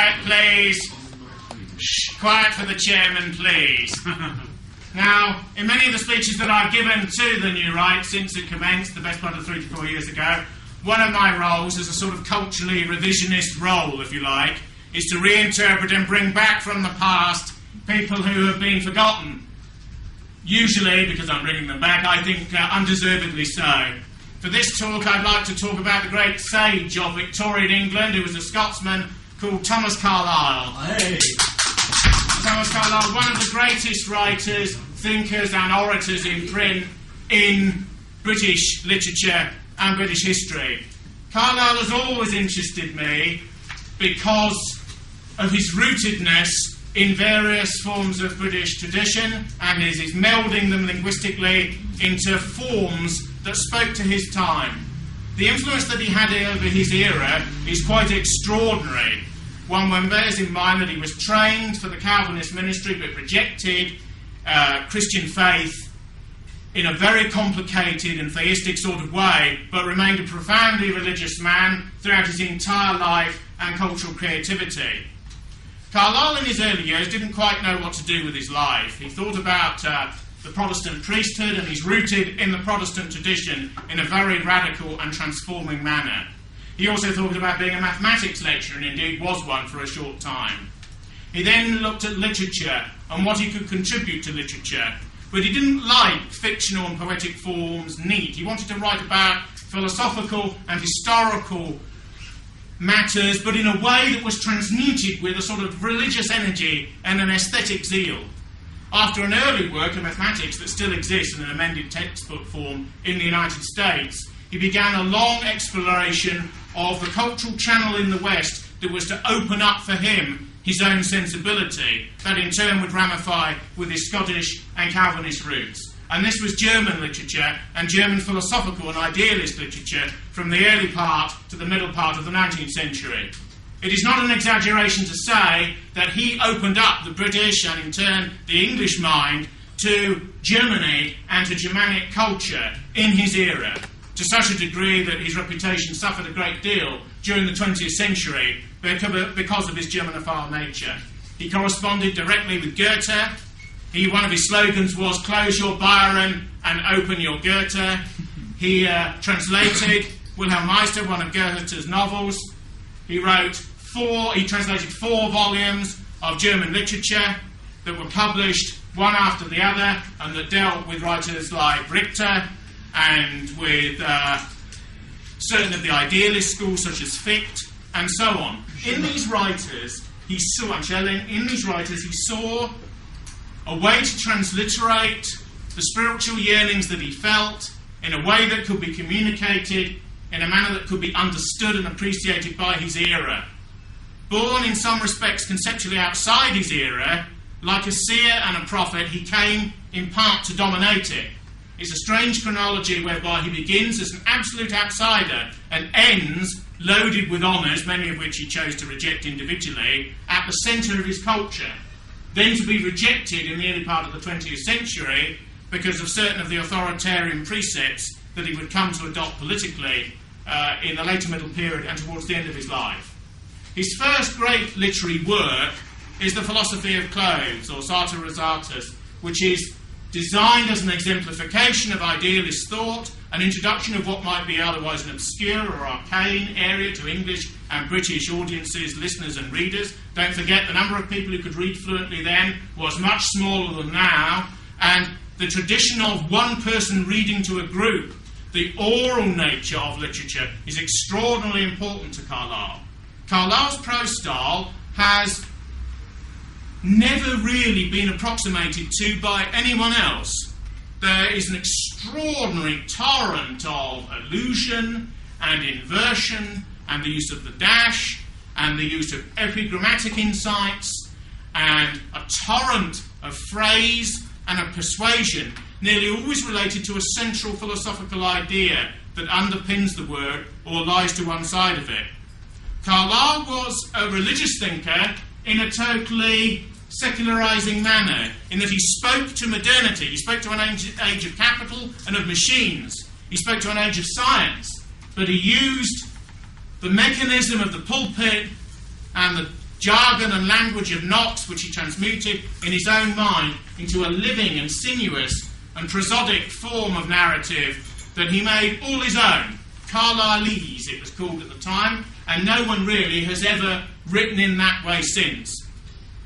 Quiet, please. Shh, quiet for the chairman, please. Now, in many of the speeches that I've given to the New Right since it commenced, the best part of 3 to 4 years ago, one of my roles, as a sort of culturally revisionist role, if you like, is to reinterpret and bring back from the past people who have been forgotten. Usually, because I'm bringing them back, I think undeservedly so. For this talk, I'd like to talk about the great sage of Victorian England, who was a Scotsman called Thomas Carlyle. Hey. Thomas Carlyle, one of the greatest writers, thinkers and orators in print in British literature and British history. Carlyle has always interested me because of his rootedness in various forms of British tradition and his melding them linguistically into forms that spoke to his time. The influence that he had over his era is quite extraordinary. One bears in mind that he was trained for the Calvinist ministry but rejected Christian faith in a very complicated and theistic sort of way, but remained a profoundly religious man throughout his entire life and cultural creativity. Carlyle in his early years didn't quite know what to do with his life. He thought about the Protestant priesthood, and he's rooted in the Protestant tradition in a very radical and transforming manner. He also thought about being a mathematics lecturer, and indeed was one for a short time. He then looked at literature and what he could contribute to literature, but he didn't like fictional and poetic forms neat. He wanted to write about philosophical and historical matters, but in a way that was transmuted with a sort of religious energy and an aesthetic zeal. After an early work in mathematics that still exists in an amended textbook form in the United States, he began a long exploration of the cultural channel in the West that was to open up for him his own sensibility, that in turn would ramify with his Scottish and Calvinist roots. And this was German literature and German philosophical and idealist literature from the early part to the middle part of the 19th century. It is not an exaggeration to say that he opened up the British and in turn the English mind to Germany and to Germanic culture in his era, to such a degree that his reputation suffered a great deal during the 20th century because of his Germanophile nature. He corresponded directly with Goethe. One of his slogans was, "Close your Byron and open your Goethe." He translated Wilhelm Meister, one of Goethe's novels. He translated 4 volumes of German literature that were published one after the other and that dealt with writers like Richter and with certain of the idealist schools such as Fichte and so on. In these writers, he saw a way to transliterate the spiritual yearnings that he felt in a way that could be communicated in a manner that could be understood and appreciated by his era. Born in some respects conceptually outside his era, like a seer and a prophet, he came in part to dominate it. It's a strange chronology whereby he begins as an absolute outsider and ends loaded with honours, many of which he chose to reject individually, at the centre of his culture, then to be rejected in the early part of the 20th century because of certain of the authoritarian precepts that he would come to adopt politically in the later middle period and towards the end of his life. His first great literary work is The Philosophy of Clothes, or Sartor Resartus, which is designed as an exemplification of idealist thought, an introduction of what might be otherwise an obscure or arcane area to English and British audiences, listeners and readers. Don't forget, the number of people who could read fluently then was much smaller than now, and the tradition of one person reading to a group, the oral nature of literature, is extraordinarily important to Carlyle. Carlyle's prose style has never really been approximated to by anyone else. There is an extraordinary torrent of allusion and inversion and the use of the dash and the use of epigrammatic insights and a torrent of phrase and of persuasion, nearly always related to a central philosophical idea that underpins the word or lies to one side of it. Carlyle was a religious thinker in a totally secularizing manner, in that he spoke to modernity. He spoke to an age of capital and of machines. He spoke to an age of science, but he used the mechanism of the pulpit and the jargon and language of Knox, which he transmuted in his own mind into a living and sinuous and prosodic form of narrative that he made all his own. Carlylese, it was called at the time, and no one really has ever written in that way since.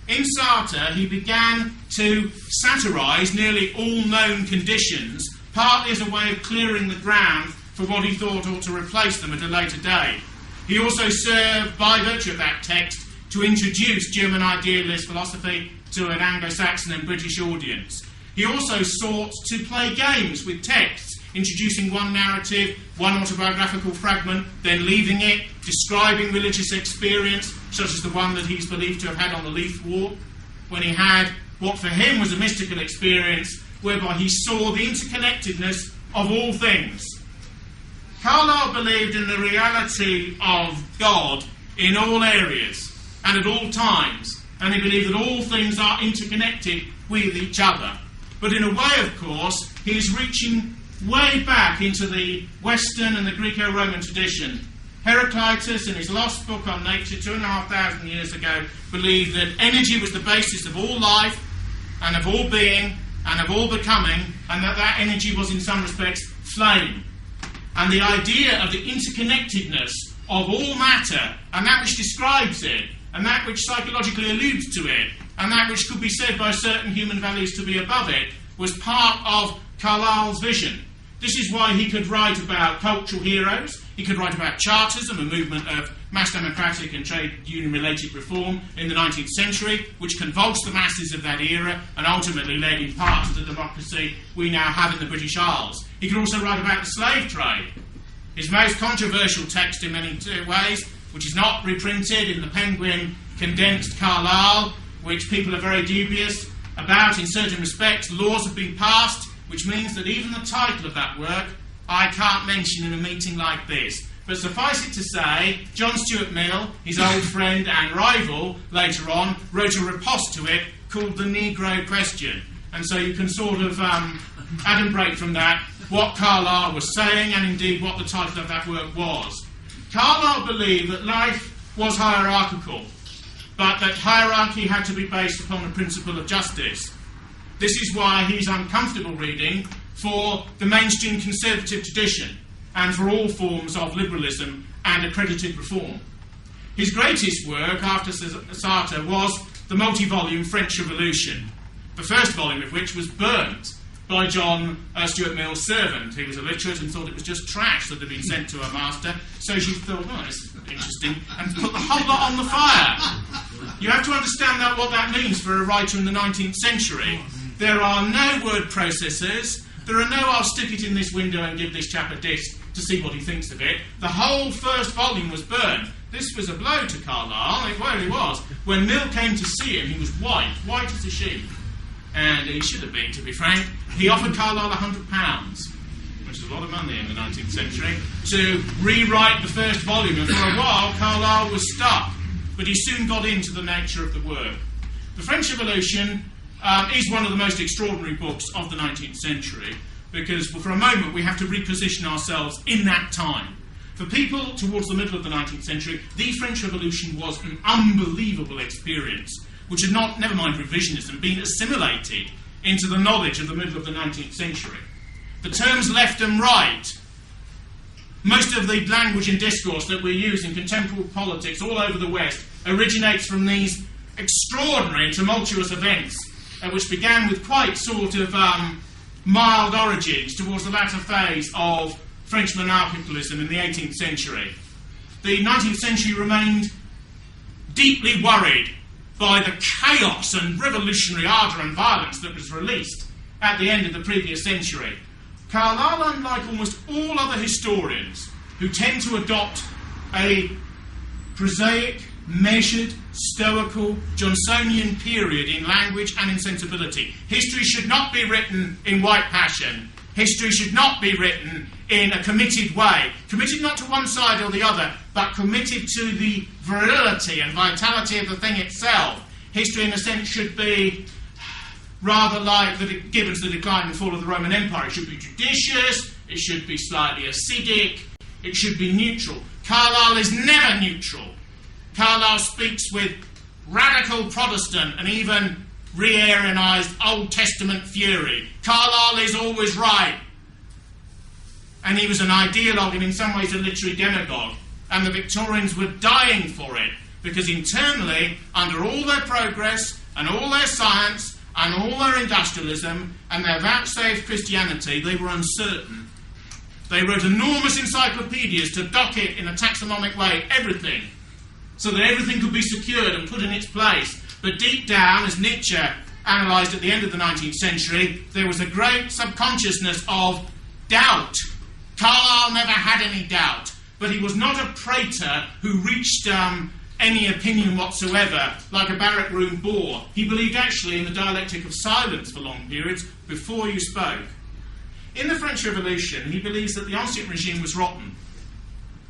In Sartre, he began to satirise nearly all known conditions, partly as a way of clearing the ground for what he thought ought to replace them at a later day. He also served, by virtue of that text, to introduce German idealist philosophy to an Anglo-Saxon and British audience. He also sought to play games with texts, introducing one narrative, one autobiographical fragment, then leaving it, describing religious experience, such as the one that he's believed to have had on the Leith Walk, when he had what for him was a mystical experience, whereby he saw the interconnectedness of all things. Carlyle believed in the reality of God in all areas and at all times, and he believed that all things are interconnected with each other. But in a way, of course, he is reaching way back into the Western and the Greco-Roman tradition. Heraclitus, in his lost book on nature 2,500 years ago, believed that energy was the basis of all life and of all being and of all becoming, and that energy was in some respects flame. And the idea of the interconnectedness of all matter, and that which describes it, and that which psychologically alludes to it, and that which could be said by certain human values to be above it, was part of Carlyle's vision. This is why he could write about cultural heroes, he could write about Chartism, a movement of mass democratic and trade union-related reform in the 19th century, which convulsed the masses of that era and ultimately led in part to the democracy we now have in the British Isles. He could also write about the slave trade. His most controversial text in many ways, which is not reprinted in the Penguin condensed Carlyle, which people are very dubious about in certain respects. Laws have been passed, which means that even the title of that work I can't mention in a meeting like this. But suffice it to say, John Stuart Mill, his old friend and rival later on, wrote a riposte to it called The Negro Question. And so you can sort of adumbrate from that what Carlyle was saying and indeed what the title of that work was. Carlyle believed that life was hierarchical, but that hierarchy had to be based upon the principle of justice. This is why he's uncomfortable reading for the mainstream conservative tradition and for all forms of liberalism and accredited reform. His greatest work after Sartre was the multi-volume French Revolution, the first volume of which was burnt by John Stuart Mill's servant. He was illiterate and thought it was just trash that had been sent to a master, so she thought, oh, this is interesting, and put the whole lot on the fire. You have to understand what that means for a writer in the 19th century. There are no word processors. There are no I'll stick it in this window and give this chap a disc to see what he thinks of it. The whole first volume was burned. This was a blow to Carlyle. It really was. When Mill came to see him, he was white as a sheet. And he should have been, to be frank. He offered Carlyle £100, which is a lot of money in the 19th century, to rewrite the first volume. And for a while, Carlyle was stuck. But he soon got into the nature of the work. The French Revolution is one of the most extraordinary books of the 19th century, because for a moment we have to reposition ourselves in that time. For people towards the middle of the 19th century, the French Revolution was an unbelievable experience, which had not, never mind revisionism, been assimilated into the knowledge of the middle of the 19th century. The terms left and right, most of the language and discourse that we use in contemporary politics all over the West originates from these extraordinary and tumultuous events, which began with quite sort of mild origins towards the latter phase of French monarchicalism in the 18th century. The 19th century remained deeply worried by the chaos and revolutionary ardour and violence that was released at the end of the previous century. Carlyle, unlike almost all other historians who tend to adopt a prosaic, measured, stoical, Johnsonian period in language and in sensibility. History should not be written in white passion. History should not be written in a committed way. Committed not to one side or the other, but committed to the virility and vitality of the thing itself. History, in a sense, should be rather like Gibbon's The Decline and Fall of the Roman Empire. It should be judicious, it should be slightly acidic, it should be neutral. Carlyle is never neutral. Carlyle speaks with radical Protestant and even re-Arianised Old Testament fury. Carlyle is always right. And he was an ideologue and in some ways a literary demagogue. And the Victorians were dying for it, because internally, under all their progress and all their science and all their industrialism and their vouchsafed Christianity, they were uncertain. They wrote enormous encyclopedias to dock it in a taxonomic way, everything, so that everything could be secured and put in its place. But deep down, as Nietzsche analysed at the end of the 19th century, there was a great subconsciousness of doubt. Carlyle never had any doubt, but he was not a prater who reached any opinion whatsoever, like a barrack room bore. He believed actually in the dialectic of silence for long periods before you spoke. In the French Revolution, he believes that the Ancien regime was rotten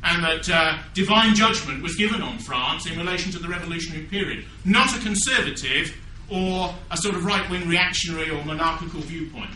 and that divine judgment was given on France in relation to the revolutionary period, not a conservative or a sort of right-wing reactionary or monarchical viewpoint.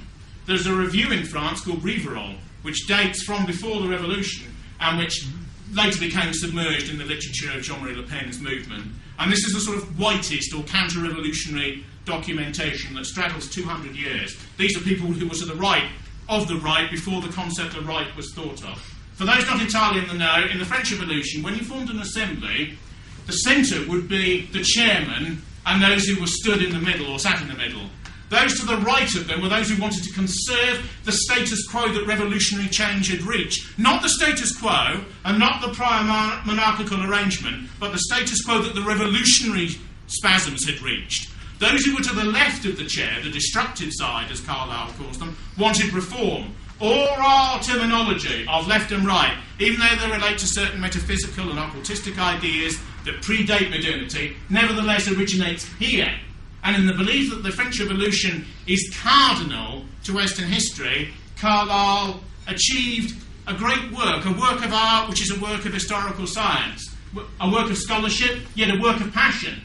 There's a review in France called Rivarol, which dates from before the revolution and which later became submerged in the literature of Jean-Marie Le Pen's movement. And this is a sort of whitist or counter-revolutionary documentation that straddles 200 years. These are people who were to the right of the right before the concept of right was thought of. For those not entirely in the know, in the French Revolution, when you formed an assembly, the centre would be the chairman and those who were stood in the middle or sat in the middle. Those to the right of them were those who wanted to conserve the status quo that revolutionary change had reached. Not the status quo and not the prior monarchical arrangement, but the status quo that the revolutionary spasms had reached. Those who were to the left of the chair, the destructive side, as Carlyle calls them, wanted reform. All our terminology of left and right, even though they relate to certain metaphysical and occultistic ideas that predate modernity, nevertheless originates here. And in the belief that the French Revolution is cardinal to Western history, Carlyle achieved a great work, a work of art which is a work of historical science, a work of scholarship, yet a work of passion.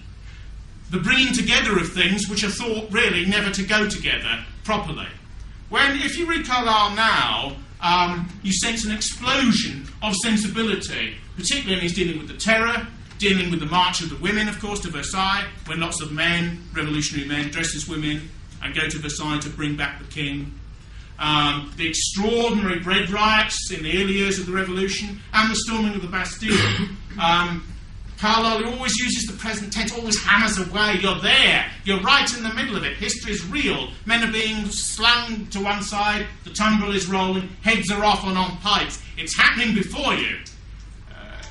The bringing together of things which are thought really never to go together properly. If you read Carlyle now, you sense an explosion of sensibility, particularly when he's dealing with the terror, dealing with the march of the women, of course, to Versailles, when lots of men, revolutionary men, dress as women and go to Versailles to bring back the king. The extraordinary bread riots in the early years of the revolution and the storming of the Bastille. Carlyle always uses the present tense, always hammers away. You're there. You're right in the middle of it. History is real. Men are being slung to one side. The tumbril is rolling. Heads are off and on pikes. It's happening before you.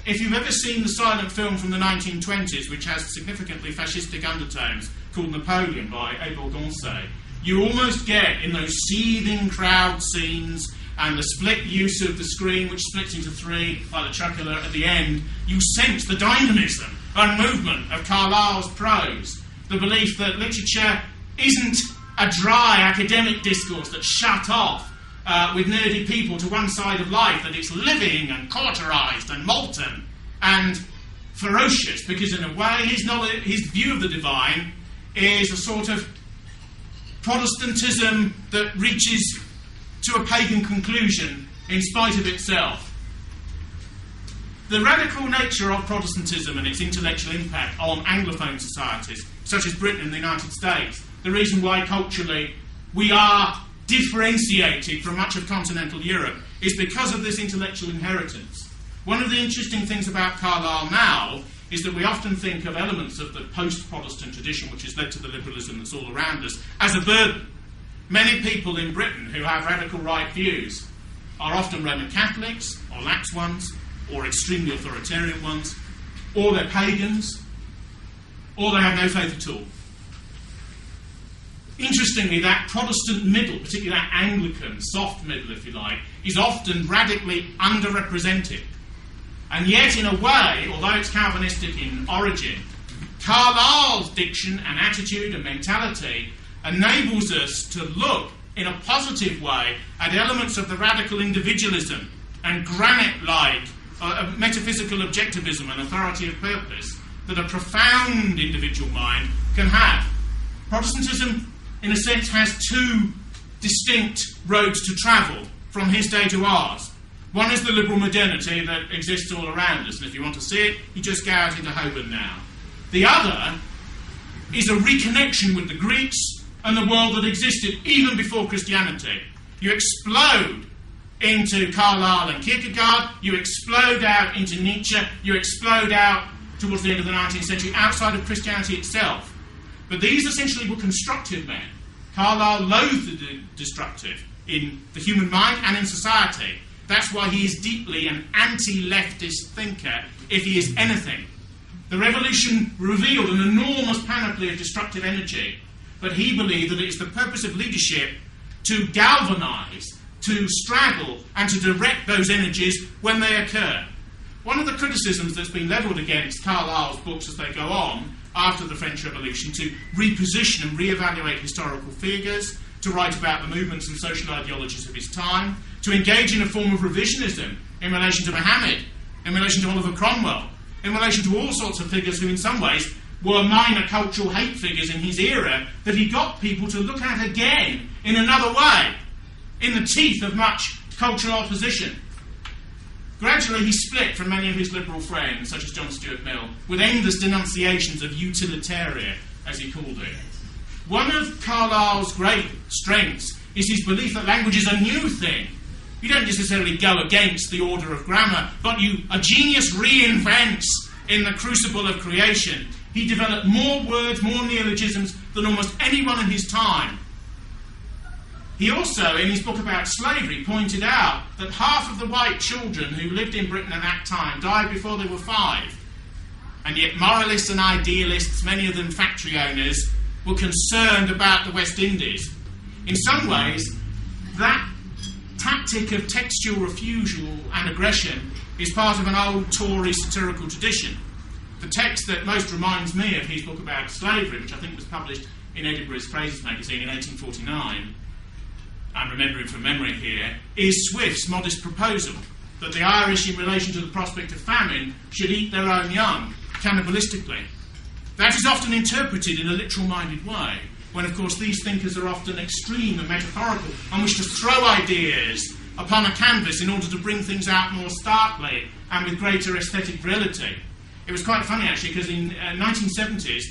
If you've ever seen the silent film from the 1920s, which has significantly fascistic undertones, called Napoleon by Abel Gance, you almost get, in those seething crowd scenes and the split use of the screen, which splits into three, like the trucular at the end, you sense the dynamism and movement of Carlyle's prose. The belief that literature isn't a dry academic discourse that's shut off with nerdy people to one side of life, that it's living and cauterised and molten and ferocious, because in a way his view of the divine is a sort of Protestantism that reaches to a pagan conclusion in spite of itself. The radical nature of Protestantism and its intellectual impact on Anglophone societies, such as Britain and the United States, the reason why culturally we are differentiated from much of continental Europe, is because of this intellectual inheritance. One of the interesting things about Carlyle now is that we often think of elements of the post-Protestant tradition, which has led to the liberalism that's all around us, as a burden. Many people in Britain who have radical right views are often Roman Catholics, or lax ones, or extremely authoritarian ones, or they're pagans, or they have no faith at all. Interestingly, that Protestant middle, particularly that Anglican, soft middle, if you like, is often radically underrepresented. And yet, in a way, although it's Calvinistic in origin, Carlyle's diction and attitude and mentality enables us to look in a positive way at elements of the radical individualism and granite-like metaphysical objectivism and authority of purpose that a profound individual mind can have. Protestantism, in a sense, has two distinct roads to travel from his day to ours. One is the liberal modernity that exists all around us, and if you want to see it, you just go out into Holborn now. The other is a reconnection with the Greeks and the world that existed even before Christianity. You explode into Carlyle and Kierkegaard, you explode out into Nietzsche, you explode out towards the end of the 19th century outside of Christianity itself. But these essentially were constructive men. Carlyle loathed the destructive in the human mind and in society. That's why he is deeply an anti-leftist thinker, if he is anything. The revolution revealed an enormous panoply of destructive energy, but he believed that it is the purpose of leadership to galvanise, to straddle, and to direct those energies when they occur. One of the criticisms that's been levelled against Carlyle's books as they go on after the French Revolution, to reposition and re-evaluate historical figures, to write about the movements and social ideologies of his time, to engage in a form of revisionism in relation to Mohammed, in relation to Oliver Cromwell, in relation to all sorts of figures who in some ways were minor cultural hate figures in his era that he got people to look at again in another way, in the teeth of much cultural opposition. Gradually he split from many of his liberal friends, such as John Stuart Mill, with endless denunciations of utilitarian, as he called it. One of Carlyle's great strengths is his belief that language is a new thing. You don't necessarily go against the order of grammar, but a genius reinvents in the crucible of creation. He developed more words, more neologisms than almost anyone in his time. He also, in his book about slavery, pointed out that half of the white children who lived in Britain at that time died before they were 5. And yet moralists and idealists, many of them factory owners, were concerned about the West Indies. In some ways, that tactic of textual refusal and aggression is part of an old Tory satirical tradition. The text that most reminds me of his book about slavery, which I think was published in Edinburgh's Fraser's magazine in 1849, I'm remembering from memory here, is Swift's modest proposal that the Irish, in relation to the prospect of famine, should eat their own young, cannibalistically. That is often interpreted in a literal-minded way, when, of course, these thinkers are often extreme and metaphorical and wish to throw ideas upon a canvas in order to bring things out more starkly and with greater aesthetic virility. It was quite funny, actually, because in 1970s,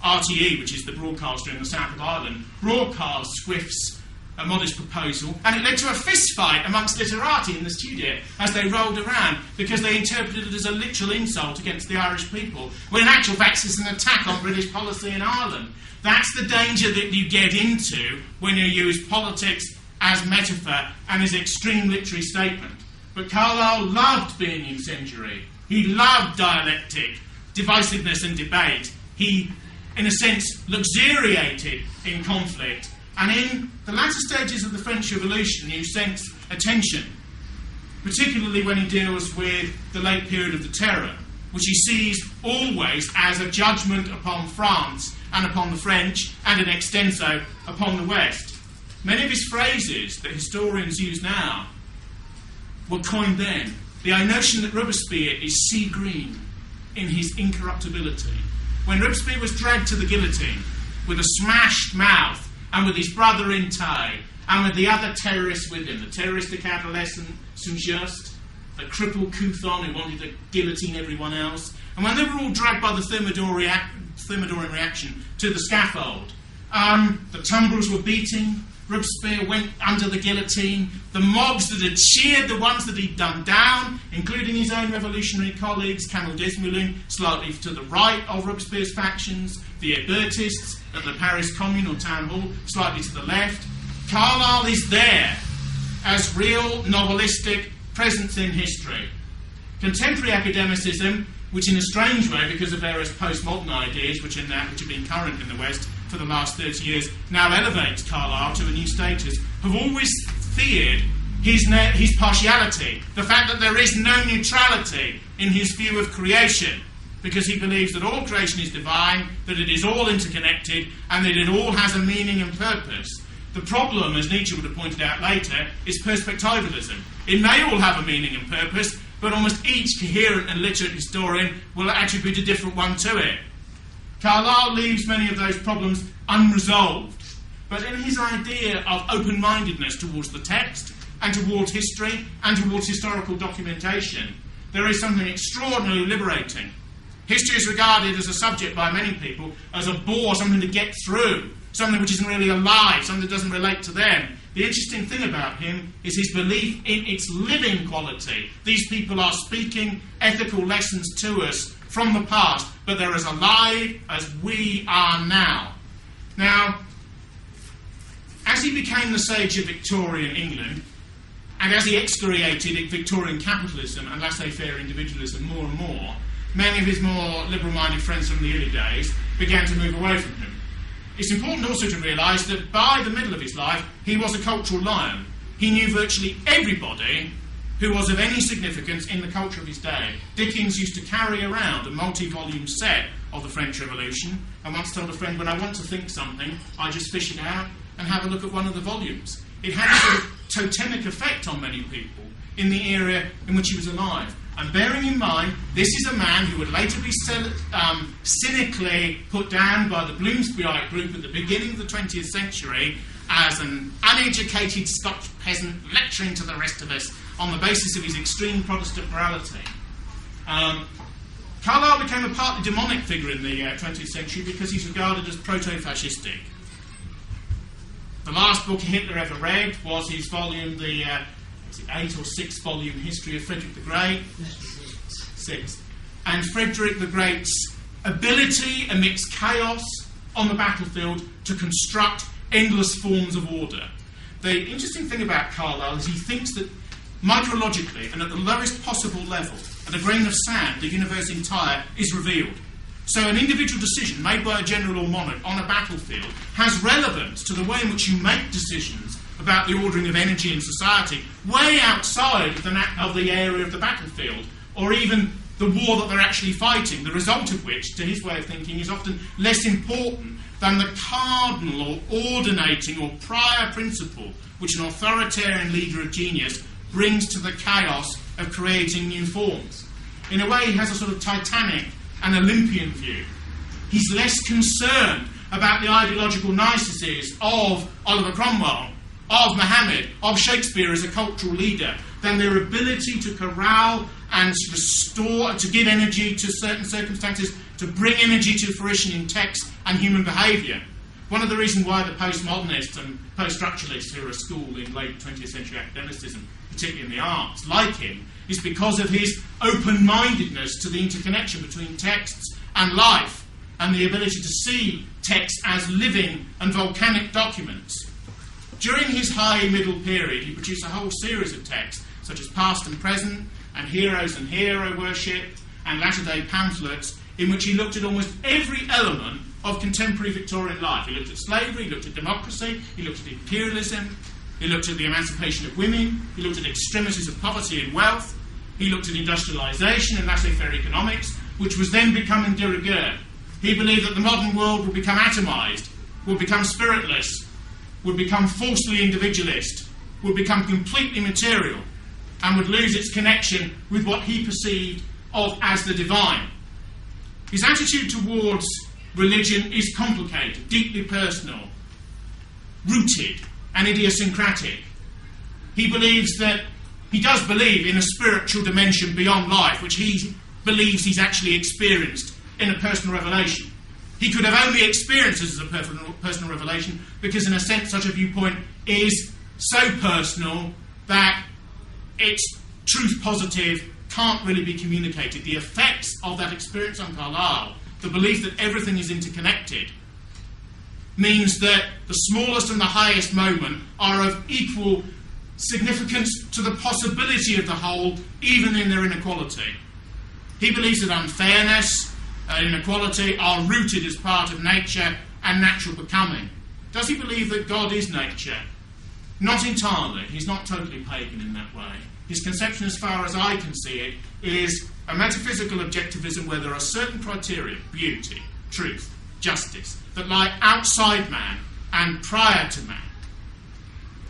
RTE, which is the broadcaster in the south of Ireland, broadcast Swift's a modest proposal, and it led to a fist fight amongst literati in the studio as they rolled around, because they interpreted it as a literal insult against the Irish people, when in actual fact it's an attack on British policy in Ireland. That's the danger that you get into when you use politics as metaphor and as extreme literary statement. But Carlyle loved being incendiary. He loved dialectic, divisiveness and debate. He, in a sense, luxuriated in conflict. And in the latter stages of the French Revolution, you sense a tension, particularly when he deals with the late period of the Terror, which he sees always as a judgment upon France and upon the French, and in extenso upon the West. Many of his phrases that historians use now were coined then. The notion that Robespierre is sea green in his incorruptibility. When Robespierre was dragged to the guillotine with a smashed mouth and with his brother in tow, and with the other terrorists with him, the terroristic adolescent Saint-Just, the crippled Couthon who wanted to guillotine everyone else, and when they were all dragged by the Thermidorian reaction to the scaffold, the tumbrils were beating, Robespierre went under the guillotine, the mobs that had cheered the ones that he'd done down, including his own revolutionary colleagues, Camille Desmoulins, slightly to the right of Robespierre's factions, the Hébertists at the Paris Commune or Town Hall, slightly to the left. Carlyle is there as real novelistic presence in history. Contemporary academicism, which in a strange way, because of various postmodern ideas which have been current in the West for the last 30 years, now elevates Carlyle to a new status, have always feared his partiality, the fact that there is no neutrality in his view of creation, because he believes that all creation is divine, that it is all interconnected, and that it all has a meaning and purpose. The problem, as Nietzsche would have pointed out later, is perspectivalism. It may all have a meaning and purpose, but almost each coherent and literate historian will attribute a different one to it. Carlyle leaves many of those problems unresolved, but in his idea of open-mindedness towards the text, and towards history, and towards historical documentation, there is something extraordinarily liberating. History is regarded as a subject by many people as a bore, something to get through, something which isn't really alive, something that doesn't relate to them. The interesting thing about him is his belief in its living quality. These people are speaking ethical lessons to us from the past, but they're as alive as we are now. Now, as he became the sage of Victorian England, and as he excoriated Victorian capitalism and laissez-faire individualism more and more, many of his more liberal-minded friends from the early days began to move away from him. It's important also to realise that by the middle of his life, he was a cultural lion. He knew virtually everybody who was of any significance in the culture of his day. Dickens used to carry around a multi-volume set of the French Revolution, and once told a friend, when I want to think something, I just fish it out and have a look at one of the volumes. It had a sort of totemic effect on many people in the era in which he was alive. And bearing in mind, this is a man who would later be cynically put down by the Bloomsburyite group at the beginning of the 20th century as an uneducated Scotch peasant lecturing to the rest of us on the basis of his extreme Protestant morality. Carlyle became a partly demonic figure in the 20th century because he's regarded as proto-fascistic. The last book Hitler ever read was his volume, the 8 or 6 volume history of Frederick the Great. 6. And Frederick the Great's ability amidst chaos on the battlefield to construct endless forms of order. The interesting thing about Carlyle is he thinks that micrologically and at the lowest possible level, at a grain of sand, the universe entire is revealed. So an individual decision made by a general or monarch on a battlefield has relevance to the way in which you make decisions about the ordering of energy in society way outside of the area of the battlefield, or even the war that they're actually fighting, the result of which, to his way of thinking, is often less important than the cardinal or ordinating or prior principle which an authoritarian leader of genius brings to the chaos of creating new forms. In a way, he has a sort of Titanic and Olympian view. He's less concerned about the ideological niceties of Oliver Cromwell, of Muhammad, of Shakespeare as a cultural leader, than their ability to corral and restore, to give energy to certain circumstances, to bring energy to fruition in text and human behaviour. One of the reasons why the postmodernists and post-structuralists who are a school in late 20th century academicism, particularly in the arts, like him, is because of his open-mindedness to the interconnection between texts and life, and the ability to see texts as living and volcanic documents. During his high middle period, he produced a whole series of texts, such as Past and Present, and Heroes and Hero Worship, and latter-day pamphlets, in which he looked at almost every element of contemporary Victorian life. He looked at slavery, he looked at democracy, he looked at imperialism, he looked at the emancipation of women, he looked at extremities of poverty and wealth, he looked at industrialisation and laissez-faire economics, which was then becoming de rigueur. He believed that the modern world would become atomised, would become spiritless, would become falsely individualist, would become completely material, and would lose its connection with what he perceived of as the divine. His attitude towards religion is complicated, deeply personal, rooted, and idiosyncratic. He does believe in a spiritual dimension beyond life, which he believes he's actually experienced in a personal revelation. He could have only experienced this as a personal revelation because, in a sense, such a viewpoint is so personal that its truth positive can't really be communicated. The effects of that experience on Carlyle, the belief that everything is interconnected, means that the smallest and the highest moment are of equal significance to the possibility of the whole, even in their inequality. He believes that unfairness and inequality are rooted as part of nature and natural becoming. Does he believe that God is nature? Not entirely. He's not totally pagan in that way. His conception, as far as I can see it, is a metaphysical objectivism where there are certain criteria, beauty, truth, justice, that lie outside man and prior to man.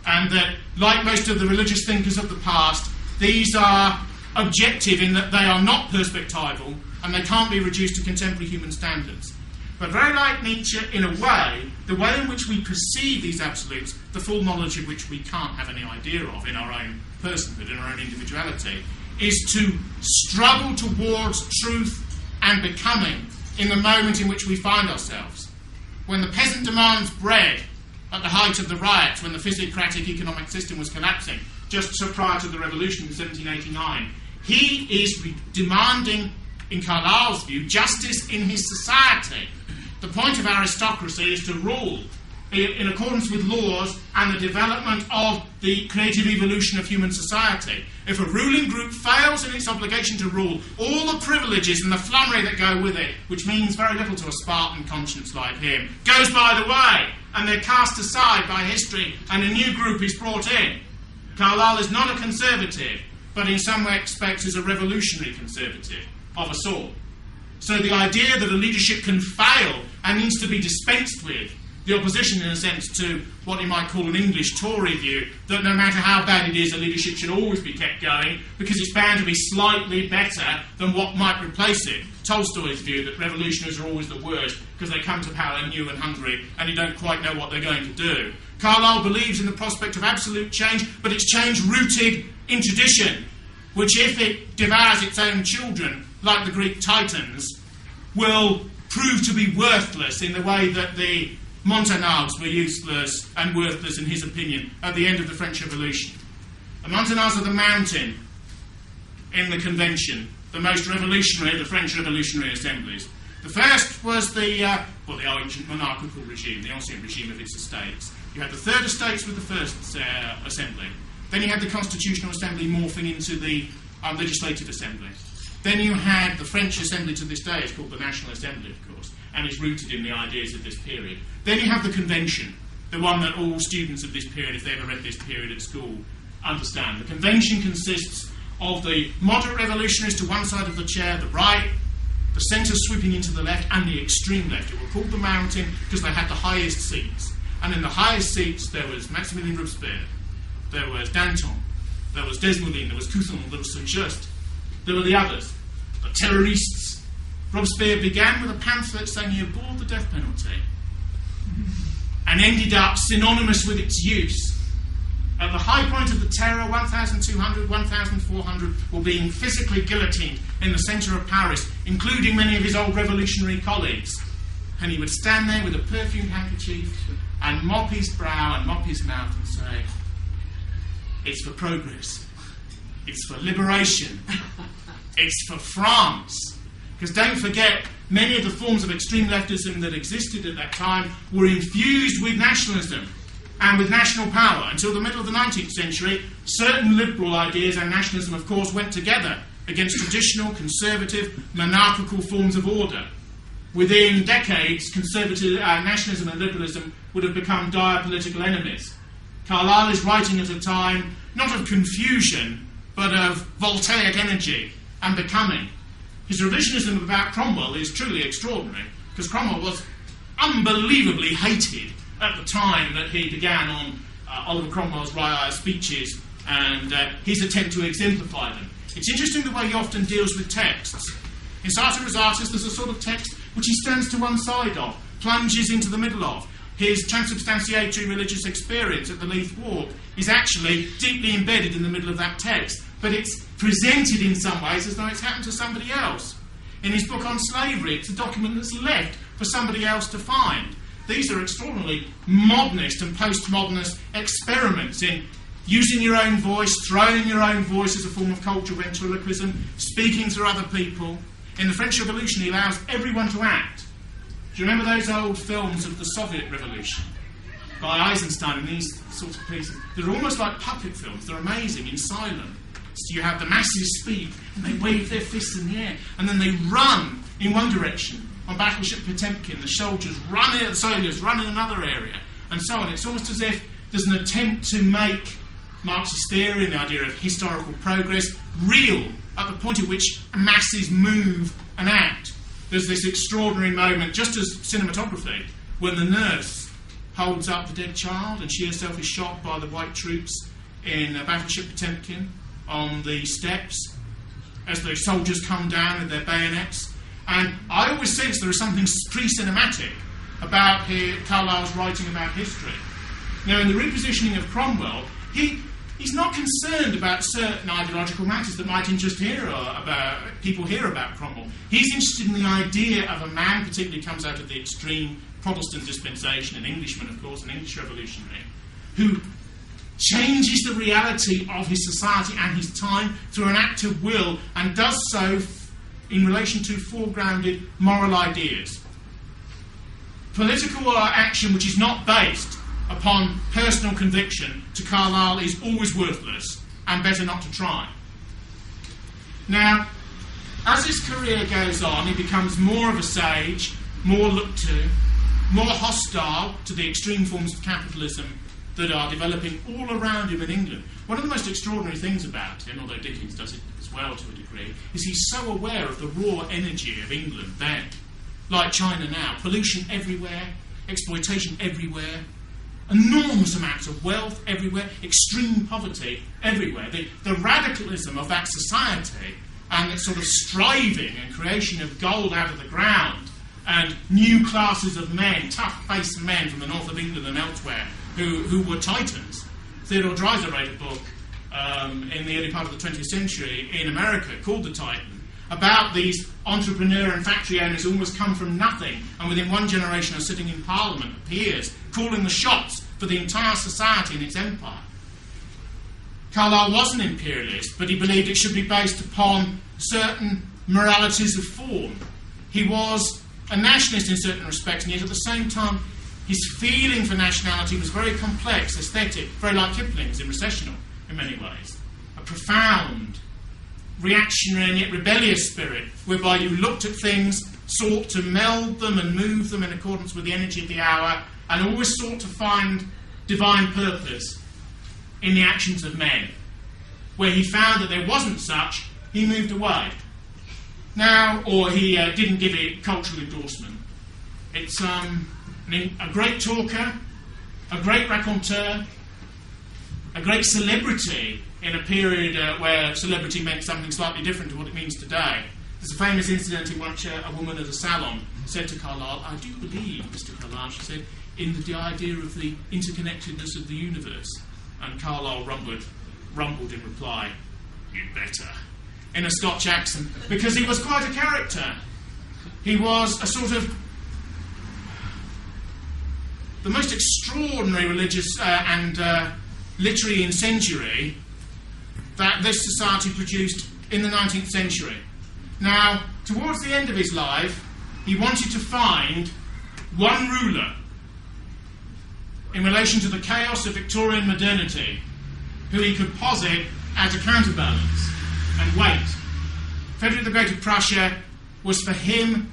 And that, like most of the religious thinkers of the past, these are objective in that they are not perspectival and they can't be reduced to contemporary human standards. But very like Nietzsche, in a way, the way in which we perceive these absolutes, the full knowledge of which we can't have any idea of in our own personhood, in our own individuality, is to struggle towards truth and becoming in the moment in which we find ourselves. When the peasant demands bread at the height of the riots, when the physiocratic economic system was collapsing, just so prior to the revolution in 1789, he is demanding, in Carlyle's view, justice in his society. The point of aristocracy is to rule in accordance with laws and the development of the creative evolution of human society. If a ruling group fails in its obligation to rule, all the privileges and the flummery that go with it, which means very little to a Spartan conscience like him, goes by the way, and they're cast aside by history, and a new group is brought in. Carlyle is not a conservative, but in some respects is a revolutionary conservative of a sort. So the idea that a leadership can fail and needs to be dispensed with, the opposition in a sense to what you might call an English Tory view, that no matter how bad it is, a leadership should always be kept going because it's bound to be slightly better than what might replace it. Tolstoy's view that revolutionaries are always the worst because they come to power new and hungry and you don't quite know what they're going to do. Carlyle believes in the prospect of absolute change, but it's change rooted in tradition, which if it devours its own children, like the Greek Titans, will prove to be worthless in the way that the Montagnards were useless and worthless in his opinion at the end of the French Revolution. The Montagnards are the mountain in the convention, the most revolutionary of the French revolutionary assemblies. The first was the ancient monarchical regime, the ancient regime of its estates. You had the third estates with the first assembly. Then you had the constitutional assembly morphing into the legislative assembly. Then you had the French assembly to this day, it's called the National Assembly, of course, and is rooted in the ideas of this period. Then you have the convention, the one that all students of this period, if they ever read this period at school, understand. The convention consists of the moderate revolutionaries to one side of the chair, the right, the centre sweeping into the left, and the extreme left. It was called the mountain because they had the highest seats. And in the highest seats there was Maximilien Robespierre, there was Danton, there was Desmoulins, there was Couthon, there was Saint-Just. There were the others, the terrorists. Robespierre began with a pamphlet saying he abhorred the death penalty and ended up synonymous with its use. At the high point of the terror, 1,200, 1,400 were being physically guillotined in the centre of Paris, including many of his old revolutionary colleagues. And he would stand there with a perfumed handkerchief and mop his brow and mop his mouth and say, "It's for progress. It's for liberation. It's for France." Because don't forget, many of the forms of extreme leftism that existed at that time were infused with nationalism and with national power. Until the middle of the 19th century, certain liberal ideas and nationalism, of course, went together against traditional, conservative, monarchical forms of order. Within decades, conservative nationalism and liberalism would have become dire political enemies. Carlyle is writing at a time not of confusion, but of voltaic energy and becoming. His revisionism about Cromwell is truly extraordinary, because Cromwell was unbelievably hated at the time that he began on Oliver Cromwell's speeches and his attempt to exemplify them. It's interesting the way he often deals with texts. In Sartor Resartus, there's a sort of text which he stands to one side of, plunges into the middle of. His transubstantiatory religious experience at the Leith Walk is actually deeply embedded in the middle of that text, but it's presented in some ways as though it's happened to somebody else. In his book on slavery, it's a document that's left for somebody else to find. These are extraordinarily modernist and postmodernist experiments in using your own voice, throwing your own voice as a form of cultural ventriloquism, speaking through other people. In the French Revolution, he allows everyone to act. Do you remember those old films of the Soviet Revolution by Eisenstein and these sorts of pieces? They're almost like puppet films. They're amazing in silence. So you have the masses speak and they wave their fists in the air and then they run in one direction. On battleship Potemkin, the soldiers run in another area and so on. It's almost as if there's an attempt to make Marxist theory and the idea of historical progress real at the point at which masses move and act. There's this extraordinary moment, just as cinematography, when the nurse holds up the dead child and she herself is shot by the white troops in battleship Potemkin on the steps as the soldiers come down with their bayonets. And I always sense there is something pre-cinematic about Carlyle's writing about history. Now, in the repositioning of Cromwell, he He's not concerned about certain ideological matters that might interest people here about Cromwell. He's interested in the idea of a man, particularly comes out of the extreme Protestant dispensation, an Englishman, of course, an English revolutionary, who changes the reality of his society and his time through an act of will, and does so in relation to foregrounded moral ideas. Political action which is not based upon personal conviction, to Carlyle, is always worthless and better not to try. Now, as his career goes on, he becomes more of a sage, more looked to, more hostile to the extreme forms of capitalism that are developing all around him in England. One of the most extraordinary things about him, although Dickens does it as well to a degree, is he's so aware of the raw energy of England then. Like China now, pollution everywhere, exploitation everywhere, enormous amounts of wealth everywhere, extreme poverty everywhere. The radicalism of that society and the sort of striving and creation of gold out of the ground and new classes of men, tough-faced men from the north of England and elsewhere who were titans. Theodore Dreiser wrote a book in the early part of the 20th century in America called The Titan, about these entrepreneur and factory owners who almost come from nothing and within one generation are sitting in Parliament, peers, calling the shots for the entire society and its empire. Carlyle was an imperialist, but he believed it should be based upon certain moralities of form. He was a nationalist in certain respects, and yet at the same time his feeling for nationality was very complex, aesthetic, very like Kipling's in Recessional in many ways. A profound, reactionary and yet rebellious spirit, whereby you looked at things, sought to meld them and move them in accordance with the energy of the hour, and always sought to find divine purpose in the actions of men. Where he found that there wasn't such, he moved away. Now, or he didn't give it cultural endorsement. It's a great talker, a great raconteur, a great celebrity in a period where celebrity meant something slightly different to what it means today. There's a famous incident in which a woman at a salon said to Carlyle, "I do believe, Mr. Carlyle," she said, "in the idea of the interconnectedness of the universe." And Carlyle rumbled in reply, "You'd better," in a Scotch accent, because he was quite a character. He was a sort of the most extraordinary religious and literary incendiary that this society produced in the 19th century. Now, towards the end of his life, he wanted to find one ruler in relation to the chaos of Victorian modernity who he could posit as a counterbalance and wait. Frederick the Great of Prussia was for him,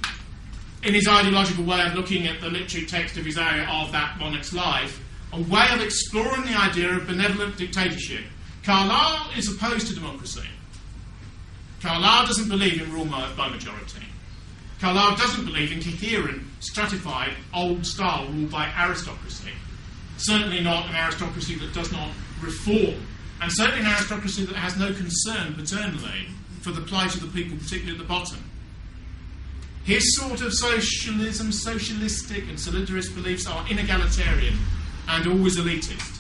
in his ideological way of looking at the literary text of his area of that monarch's life, a way of exploring the idea of benevolent dictatorship. Carlyle is opposed to democracy. Carlyle doesn't believe in rule by majority. Carlyle doesn't believe in coherent, stratified, old-style rule by aristocracy. Certainly not an aristocracy that does not reform, and certainly an aristocracy that has no concern paternally for the plight of the people, particularly at the bottom. His sort of socialism, socialistic and solidarist beliefs are inegalitarian and always elitist,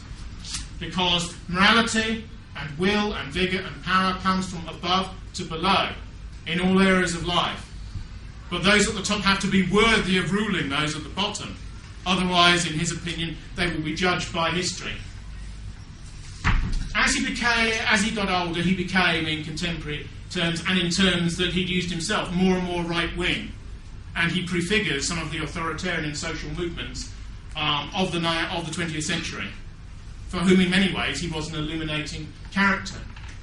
because morality and will and vigour and power comes from above to below in all areas of life. But those at the top have to be worthy of ruling those at the bottom. Otherwise, in his opinion, they will be judged by history. As he got older, he became, in contemporary terms, and in terms that he'd used himself, more and more right-wing. And he prefigures some of the authoritarian social movements of the 20th century, for whom, in many ways, he was an illuminating character.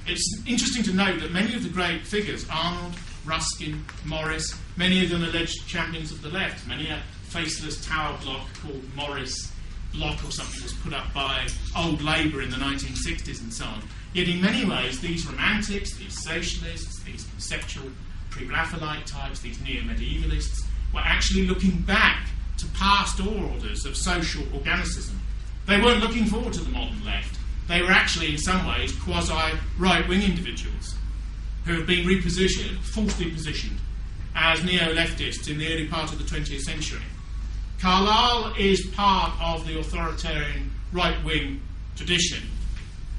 It's interesting to note that many of the great figures, Arnold, Ruskin, Morris, many of them alleged champions of the left. Many a faceless tower block called Morris Block or something was put up by old Labour in the 1960s and so on. Yet in many ways, these romantics, these socialists, these conceptual pre-Raphaelite types, these neo-medievalists, were actually looking back to past orders of social organicism. They weren't looking forward to the modern left. They were actually, in some ways, quasi-right-wing individuals who have been repositioned, falsely positioned, as neo-leftists in the early part of the 20th century. Carlyle is part of the authoritarian right-wing tradition.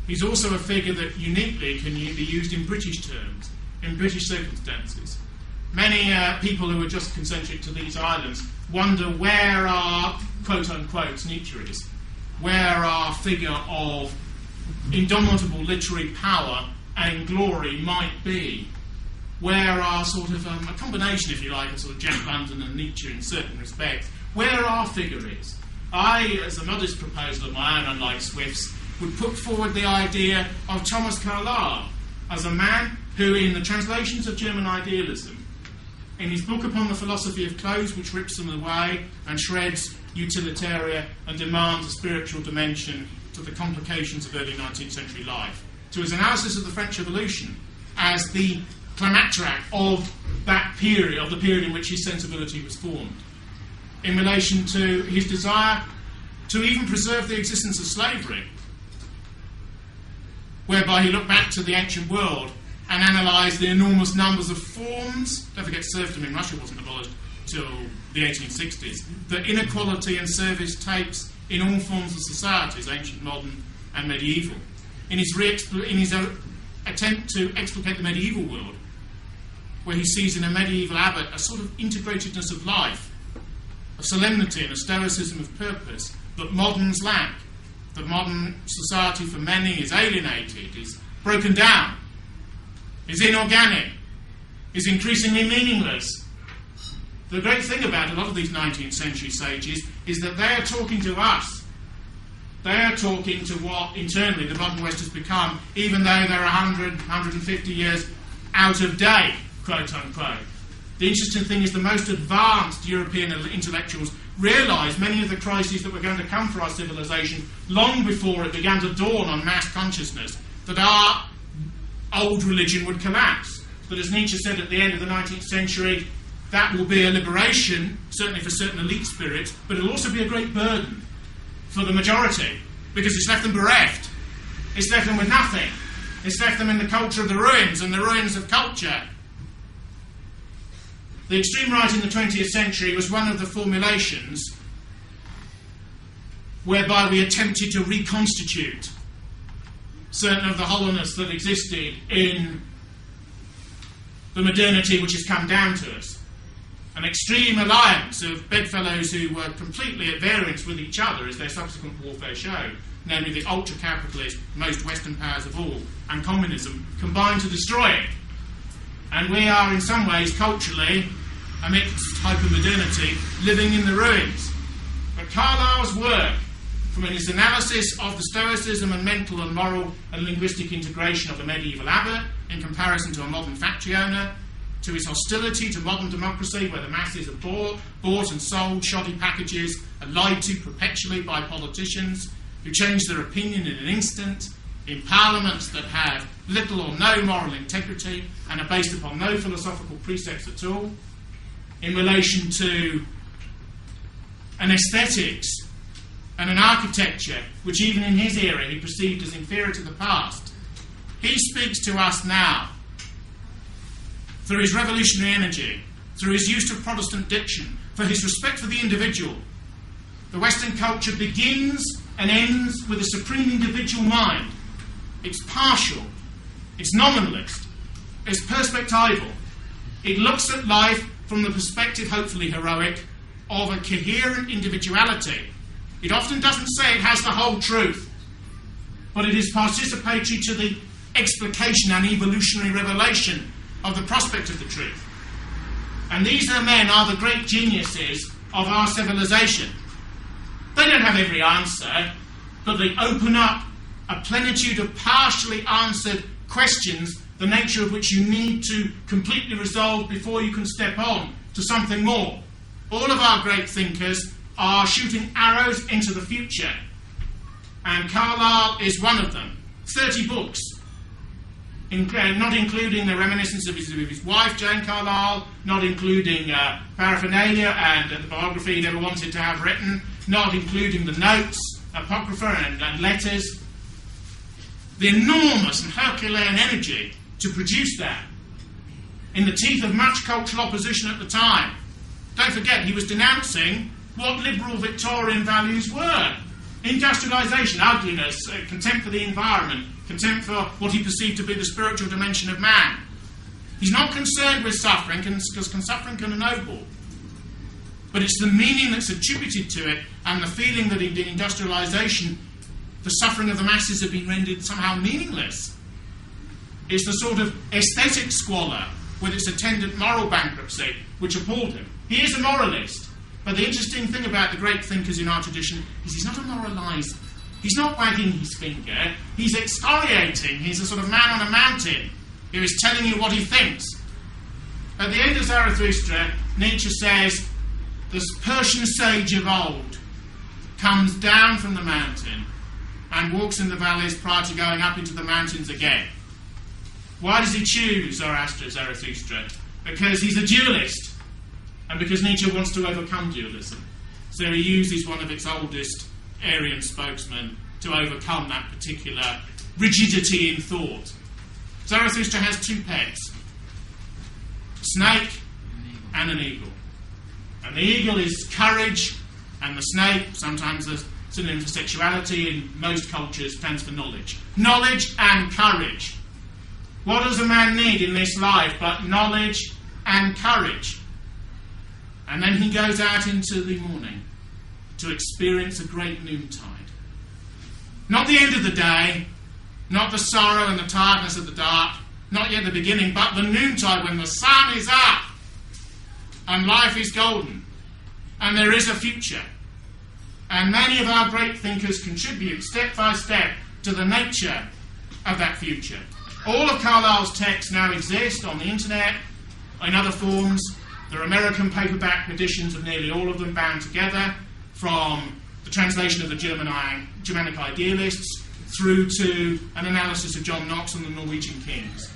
He's also a figure that uniquely can be used in British terms, in British circumstances. Many people who are just concentric to these islands wonder where our quote-unquote Nietzsche is, where our figure of indomitable literary power and glory might be, where our sort of a combination, if you like, of sort of Jack London and Nietzsche in certain respects, where our figure is. I, as a modest proposal of my own, unlike Swift's, would put forward the idea of Thomas Carlyle as a man who, in the translations of German idealism, in his book upon the philosophy of clothes, which rips them away and shreds utilitaria and demands a spiritual dimension to the complications of early 19th century life, to his analysis of the French Revolution as the climacteric of that period, of the period in which his sensibility was formed, in relation to his desire to even preserve the existence of slavery, whereby he looked back to the ancient world and analysed the enormous numbers of forms. Don't forget, serfdom in Russia wasn't abolished till the 1860s. The inequality and service takes in all forms of societies, ancient, modern, and medieval. In his attempt to explicate the medieval world, where he sees in a medieval abbot a sort of integratedness of life, a solemnity and a stoicism of purpose that moderns lack. The modern society for many is alienated, is broken down, is inorganic, is increasingly meaningless. The great thing about a lot of these 19th century sages is that they are talking to us. They are talking to what internally the modern West has become, even though they're 100, 150 years out of date, quote unquote. The interesting thing is the most advanced European intellectuals realised many of the crises that were going to come for our civilization long before it began to dawn on mass consciousness, that our old religion would collapse. That, as Nietzsche said at the end of the 19th century, that will be a liberation, certainly for certain elite spirits, but it'll also be a great burden for the majority, because it's left them bereft. It's left them with nothing. It's left them in the culture of the ruins and the ruins of culture. The extreme right in the 20th century was one of the formulations whereby we attempted to reconstitute certain of the hollowness that existed in the modernity which has come down to us. An extreme alliance of bedfellows who were completely at variance with each other, as their subsequent warfare showed, namely the ultra-capitalist, most Western powers of all, and communism, combined to destroy it. And we are, in some ways, culturally, amidst hyper-modernity, living in the ruins. But Carlyle's work, from his analysis of the stoicism and mental and moral and linguistic integration of a medieval abbot in comparison to a modern factory owner, to his hostility to modern democracy, where the masses are bought and sold shoddy packages and lied to perpetually by politicians who change their opinion in an instant, in parliaments that have little or no moral integrity and are based upon no philosophical precepts at all, in relation to an aesthetics and an architecture which even in his era he perceived as inferior to the past. He speaks to us now through his revolutionary energy, through his use of Protestant diction, for his respect for the individual. The Western culture begins and ends with a supreme individual mind. It's partial, it's nominalist, it's perspectival. It looks at life from the perspective, hopefully heroic, of a coherent individuality. It often doesn't say it has the whole truth, but it is participatory to the explication and evolutionary revelation of the prospect of the truth. And these men are the great geniuses of our civilization. They don't have every answer, but they open up a plenitude of partially answered questions, the nature of which you need to completely resolve before you can step on to something more. All of our great thinkers are shooting arrows into the future, and Carlyle is one of them. 30 books, not including the reminiscences of his wife, Jane Carlyle, not including paraphernalia and the biography he never wanted to have written, not including the notes, apocrypha and letters. The enormous and Herculean energy to produce that in the teeth of much cultural opposition at the time. Don't forget, he was denouncing what liberal Victorian values were Industrialisation, ugliness, contempt for the environment, contempt for what he perceived to be the spiritual dimension of man. He's not concerned with suffering, because suffering can ennoble. But it's the meaning that's attributed to it, and the feeling that in industrialisation, the suffering of the masses have been rendered somehow meaningless. It's the sort of aesthetic squalor with its attendant moral bankruptcy which appalled him. He is a moralist, but the interesting thing about the great thinkers in our tradition is he's not a moraliser. He's not wagging his finger, he's excoriating. He's a sort of man on a mountain who is telling you what he thinks. At the end of Zarathustra, Nietzsche says, the Persian sage of old comes down from the mountain and walks in the valleys prior to going up into the mountains again. Why does he choose Zarathustra? Because he's a dualist, and because Nietzsche wants to overcome dualism. So he uses one of its oldest Aryan spokesmen to overcome that particular rigidity in thought. Zarathustra has two pets, a snake and an eagle. And the eagle is courage, and the snake, sometimes a synonym for sexuality, in most cultures stands for knowledge. Knowledge and courage. What does a man need in this life but knowledge and courage? And then he goes out into the morning to experience a great noontide. Not the end of the day, not the sorrow and the tiredness of the dark, not yet the beginning, but the noontide when the sun is up and life is golden and there is a future. And many of our great thinkers contribute step by step to the nature of that future. All of Carlyle's texts now exist on the internet, in other forms. There are American paperback editions of nearly all of them bound together, from the translation of the Germanic idealists through to an analysis of John Knox and the Norwegian kings,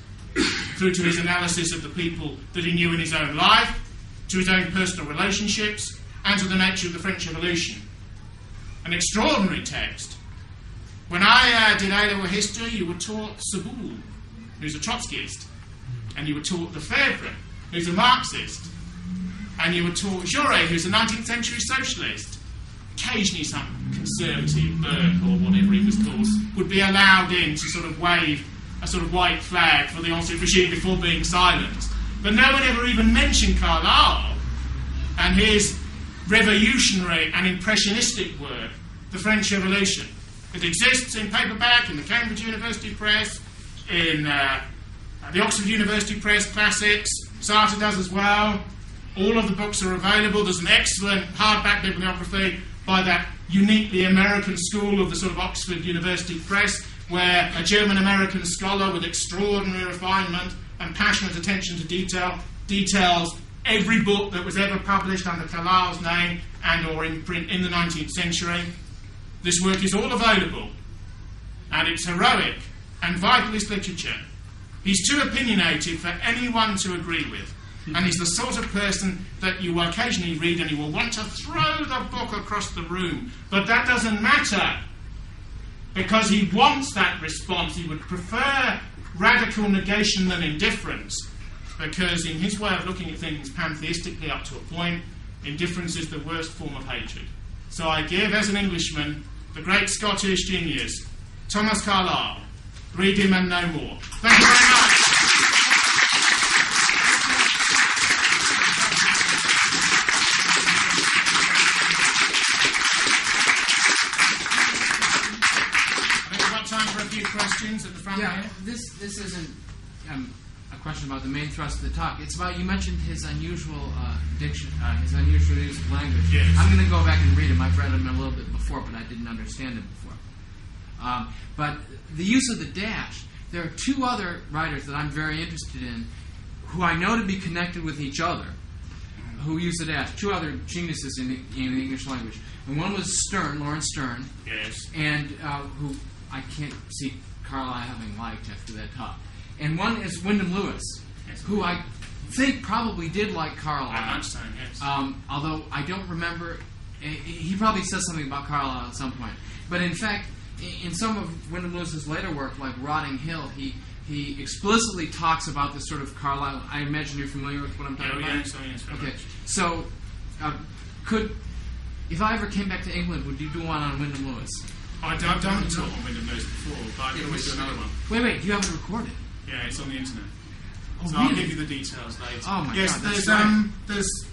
through to his analysis of the people that he knew in his own life, to his own personal relationships, and to the nature of the French Revolution. An extraordinary text. When I did A-level history, you were taught Saboul, who's a Trotskyist, and you were taught Lefebvre, who's a Marxist, and you were taught Jaurès, who's a 19th century socialist. Occasionally some conservative Burke, or whatever he was called, would be allowed in to sort of wave a sort of white flag for the Ancien regime before being silenced. But no one ever even mentioned Carlyle and his revolutionary and impressionistic work, The French Revolution. It exists in paperback in the Cambridge University Press, in the Oxford University Press Classics. Sartre does as well. All of the books are available. There's an excellent hardback bibliography by that uniquely American school of the sort of Oxford University Press, where a German-American scholar with extraordinary refinement and passionate attention to detail details every book that was ever published under Carlyle's name and or in print in the 19th century. This work is all available, and it's heroic and vitalist literature. He's too opinionated for anyone to agree with, and he's the sort of person that you will occasionally read and you will want to throw the book across the room. But that doesn't matter, because he wants that response. He would prefer radical negation than indifference, because in his way of looking at things pantheistically up to a point, indifference is the worst form of hatred. So I give, as an Englishman, the great Scottish genius, Thomas Carlyle. Read him and no more. Thank you very much. I think we've got time for a few questions at the front here. This isn't a question about the main thrust of the talk. It's about, you mentioned his unusual diction, his unusual use of language. Yes. I'm going to go back and read him. I've read him a little bit before, but I didn't understand it before. But the use of the dash, there are two other writers that I'm very interested in who I know to be connected with each other who use the dash. Two other geniuses in the English language. And one was Sterne, Lawrence Sterne. Yes. And who I can't see Carlyle having liked after that talk. And one is Wyndham Lewis, yes, who I think probably did like Carlyle. I'm saying, yes. Although I don't remember, he probably says something about Carlyle at some point. But in fact, in some of Wyndham Lewis's later work, like Rotting Hill, he explicitly talks about this sort of Carlyle. I imagine you're familiar with what I'm talking about. Yes, okay, so could if I ever came back to England, would you do one on Wyndham Lewis? I've done a talk on Wyndham Lewis before, but I can always do another one. Wait, you have it recorded? Yeah, it's on the internet. Oh, So really? I'll give you the details later. Oh my yes, God, that's there's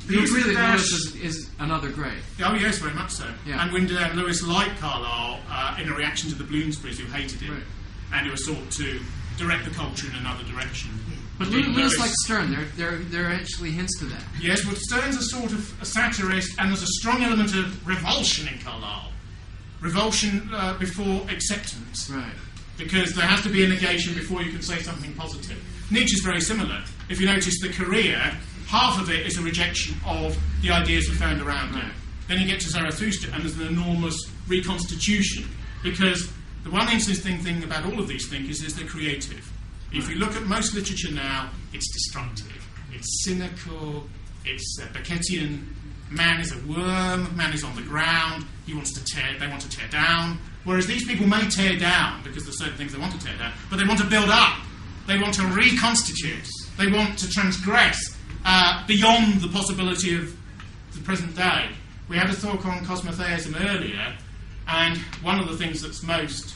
the You use of really the dash. Lewis is another great. Oh yes, very much so. Yeah. And Wyndham Lewis, like Carlyle, in a reaction to the Bloomsburys who hated him, Right. and who were sought to direct the culture in another direction. But Wyndham Lewis like Stern, there are actually hints to that. Yes, but Stern's a sort of a satirist, and there's a strong element of revulsion in Carlyle. Revulsion before acceptance. Right. Because there has to be a negation before you can say something positive. Nietzsche's very similar. If you notice the career, half of it is a rejection of the ideas he found around him. Right. Then you get to Zarathustra, and there's an enormous reconstitution. Because the one interesting thing about all of these thinkers is they're creative. If you look at most literature now, it's destructive. It's cynical. It's Beckettian. Man is a worm. Man is on the ground. They want to tear down. Whereas these people may tear down because there's certain things they want to tear down, but they want to build up. They want to reconstitute. They want to transgress beyond the possibility of the present day. We had a talk on cosmotheism earlier, and one of the things that's most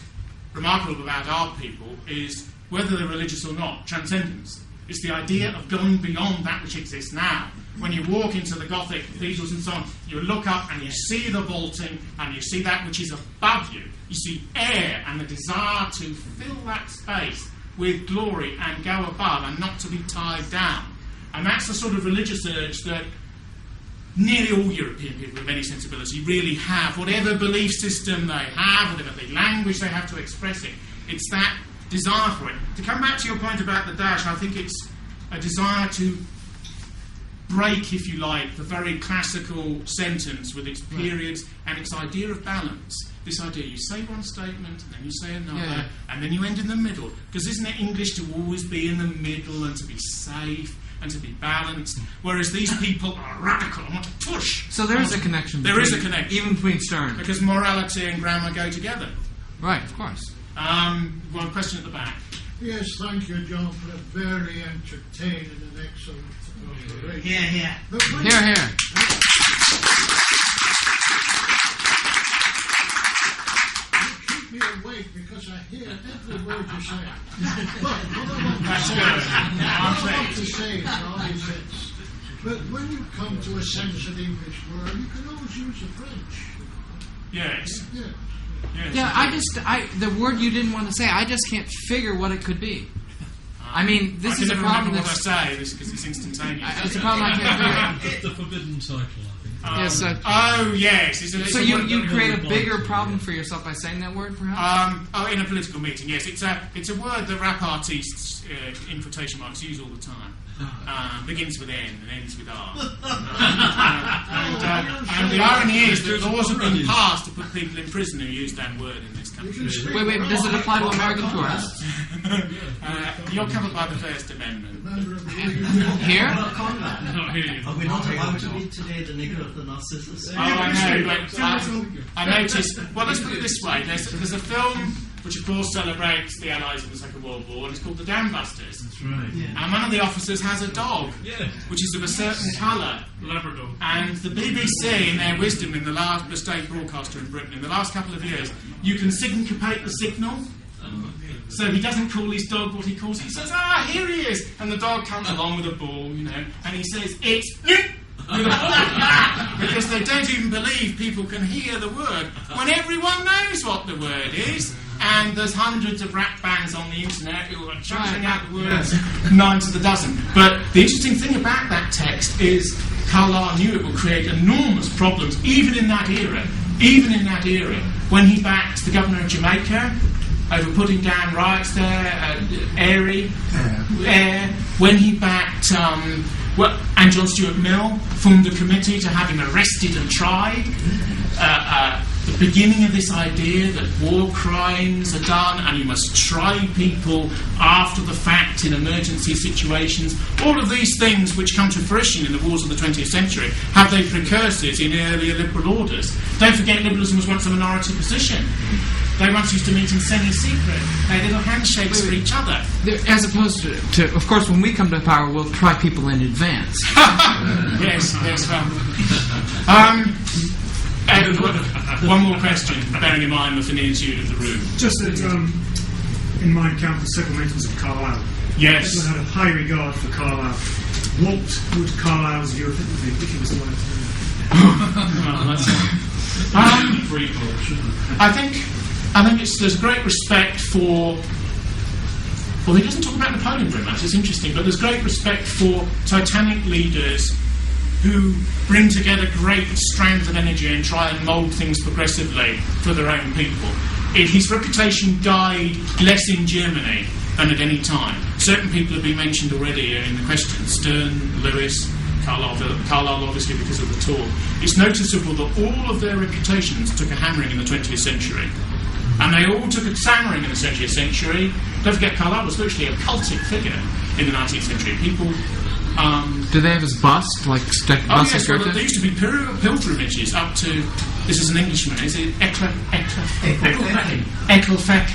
remarkable about our people is, whether they're religious or not, transcendence. It's the idea of going beyond that which exists now. When you walk into the Gothic cathedrals and so on, you look up and you see the vaulting and you see that which is above you. You see air and the desire to fill that space with glory and go above and not to be tied down. And that's the sort of religious urge that nearly all European people of any sensibility really have. Whatever belief system they have, whatever the language they have to express it, it's that desire for it. To come back to your point about the dash, I think it's a desire to break, if you like, the very classical sentence with its periods and its idea of balance. This idea, you say one statement, and then you say another, and then you end in the middle. Because isn't it English to always be in the middle and to be safe and to be balanced? Whereas these people are radical and want to push. So there is a connection. There is a connection. Even between Stern. Because morality and grammar go together. Right, of course. One question at the back. Yes, thank you, John, for a very entertaining and excellent operation. Yeah. Here. Keep me awake because I hear every word you say. But That's good. what I want to say, John, is this. But when you come to a sense of English word, you can always use the French. Yes. Yeah. Yes. Yeah, the word you didn't want to say, I just can't figure what it could be. I mean, this is a problem what I that's... say, because it's instantaneous. It's a problem I can't figure. The forbidden title, I think. Yes, yes. It's so a you word- create a bigger problem for yourself by saying that word, perhaps? in a political meeting, yes. It's a word that rap artists, in quotation marks, use all the time. Begins with N and ends with R. And the irony is that laws have been passed to put people in prison who use that word in this country. Wait, does it apply to American tourists? You're covered by the First Amendment. Here? Are we not allowed to be today the nigger of the Narcissus? Oh, I know, but I noticed... Well, let's put it this way. There's a film which, of course, celebrates the Allies in the Second World War, and it's called The Dam Busters. That's right. Yeah. And one of the officers has a dog, Yeah. which is of a certain colour. Labrador. And the BBC, in their wisdom, in the state broadcaster in Britain, in the last couple of years, you can syncopate the signal. So he doesn't call his dog what he calls it. He says, here he is. And the dog comes along with a ball, and he says, it's... with a ball. Because they don't even believe people can hear the word when everyone knows what the word is. And there's hundreds of rap bands on the internet who are chuckling out the words 9 to the dozen. But the interesting thing about that text is Carlyle knew it would create enormous problems, even in that era, when he backed the governor of Jamaica over putting down riots there, Air, when he backed, and John Stuart Mill formed a committee to have him arrested and tried. The beginning of this idea that war crimes are done and you must try people after the fact in emergency situations, all of these things which come to fruition in the wars of the 20th century have their precursors in earlier liberal orders. Don't forget, liberalism was once a minority position. They once used to meet in semi-secret. They had little handshakes for each other. As opposed to, of course, when we come to power, we'll try people in advance. Yes. one more question, bearing in mind the finitude of the room. Just that in my account, the several mentions of Carlyle. Yes. I had a high regard for Carlyle. What would Carlyle's view of it be if he was alive today? I think there's great respect for. Well, he doesn't talk about Napoleon very much. It's interesting, but there's great respect for titanic leaders who bring together great strands of energy and try and mould things progressively for their own people. His reputation died less in Germany than at any time. Certain people have been mentioned already in the question: Stern, Lewis, Carlyle obviously because of the talk. It's noticeable that all of their reputations took a hammering in the 20th century. And they all took a hammering in the 20th century. Don't forget, Carlyle was virtually a cultic figure in the 19th century. People... Do they have his bust? Like yes, well, there used to be pilgrimages up to... This is an Englishman, is it? Ecclefechan.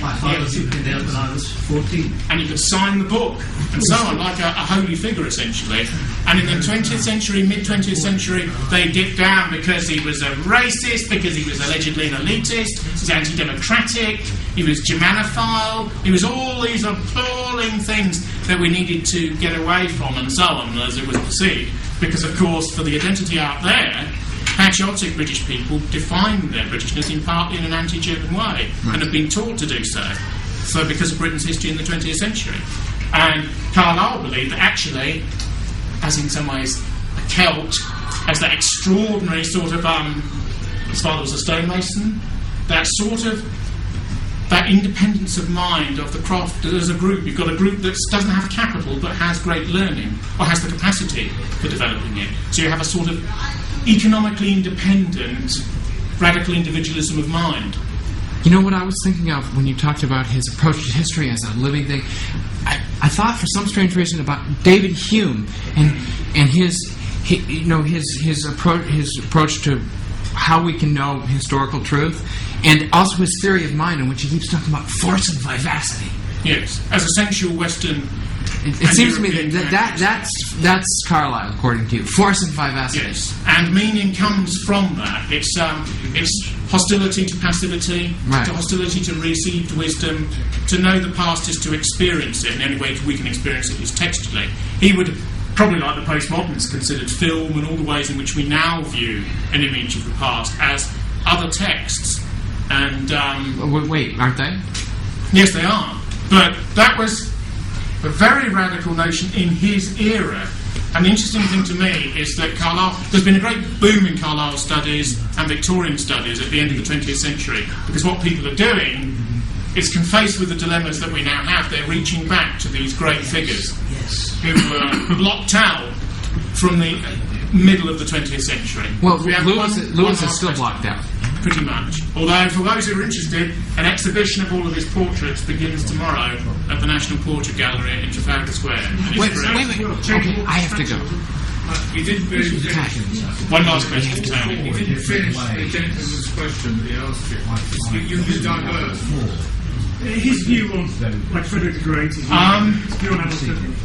My father Yes. took me there when I was 14. And you could sign the book and so on, like a holy figure essentially. And in the 20th century, mid-20th century, they dipped down because he was a racist, because he was allegedly an elitist, he was anti-democratic, he was Germanophile, he was all these appalling things that we needed to get away from and so on, as it was perceived. Because of course, for the identity out there, patriotic British people define their Britishness in partly in an anti-German way, and have been taught to do so. So because of Britain's history in the 20th century. And Carlyle believed that actually, as in some ways a Celt, as that extraordinary sort of, his father was a stonemason, that sort of, that independence of mind of the craft as a group. You've got a group that doesn't have capital but has great learning, or has the capacity for developing it. So you have a sort of economically independent, radical individualism of mind. You know what I was thinking of when you talked about his approach to history as a living thing? I thought for some strange reason about David Hume and his approach to how we can know historical truth, and also his theory of mind, in which he keeps talking about force and vivacity. Yes, as essential Western. It seems to me that's Carlyle, according to you. Force and vivacity. Yes, and meaning comes from that. It's hostility to passivity, right. To hostility to received wisdom. To know the past is to experience it, and the only way we can experience it is textually. He would, probably like the postmodernists, considered film and all the ways in which we now view an image of the past as other texts. And wait, aren't they? Yes, they are. But that was a very radical notion in his era. And the interesting thing to me is that Carlyle, there's been a great boom in Carlyle studies and Victorian studies at the end of the 20th century, because what people are doing is confaced with the dilemmas that we now have. They're reaching back to these great figures who were blocked out from the middle of the 20th century. Well, Lewis is still blocked out. Pretty much. Although, for those who are interested, an exhibition of all of his portraits begins tomorrow at the National Portrait Gallery in Trafalgar Square. Wait. Okay, I have to go. You didn't finish One last question, Tony. You didn't finish the gentleman's question that he asked you. You diverse. His view on, like Frederick the Great, his view on Hamilton.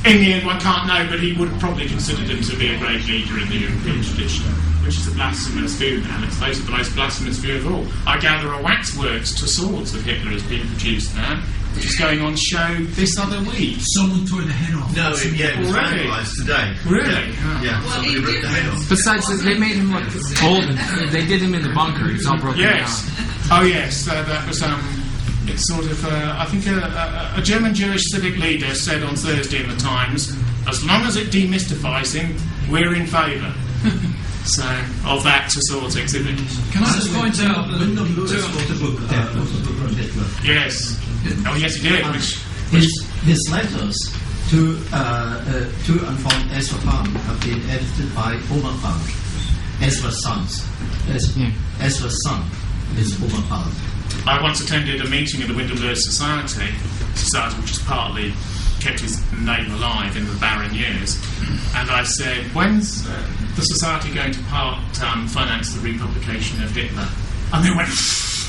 In the end, one can't know, but he would have probably considered him to be a great leader in the European tradition, which is a blasphemous view now. Let's face it, the most blasphemous view of all. I gather a waxworks to swords of Hitler is being produced now, which is going on show this other week. Someone tore the head off. No, it was vandalised today. Really? Yeah, somebody ripped the head off. Besides, they made him look old. They did him in the bunker. He's all broken down. Oh, yes. That was... It's sort of, I think a German Jewish civic leader said on Thursday in the Times, as long as it demystifies him, we're in favour. So, of that to sort exhibit. Can I just point out that Wyndham Lewis wrote a book on Hitler? Yes. Oh, yes, he did. His letters to and from Ezra Pound have been edited by Homer Pound, Ezra's sons. Ezra's son is Homer Pound. I once attended a meeting of the Wyndham Lewis Society which has partly kept his name alive in the barren years, and I said, when's the Society going to finance the republication of Hitler? And they went,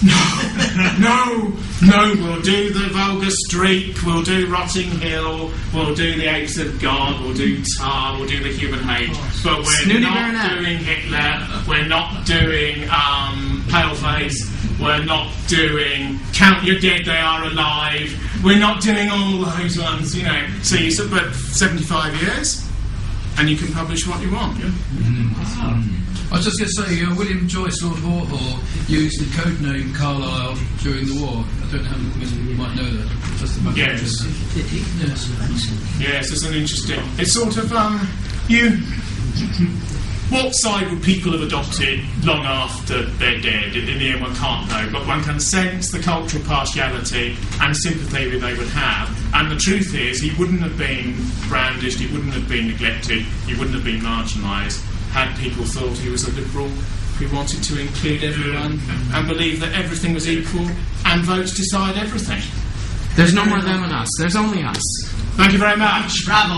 No, we'll do the vulgar streak, we'll do Rotting Hill, we'll do the Apes of God, we'll do Tar, we'll do the Human Hate, but we're Snooty not Baronet. doing Hitler, we're not doing Paleface, we're not doing Count Your Dead, They Are Alive, we're not doing all those ones, you know. So you said, but 75 years, and you can publish what you want. I was just going to say, William Joyce, Lord Hawthorne, used the code name Carlyle during the war. I don't know how many you might know that. Just about Yes. Yes. Yes, it's an interesting. It's sort of what side would people have adopted long after they're dead? In the end, one can't know, but one can sense the cultural partiality and sympathy that they would have. And the truth is, he wouldn't have been brandished, he wouldn't have been neglected, he wouldn't have been marginalised had people thought he was a liberal who wanted to include everyone and believe that everything was equal and votes decide everything. There's no more them and us. There's only us. Thank you very much. Bravo.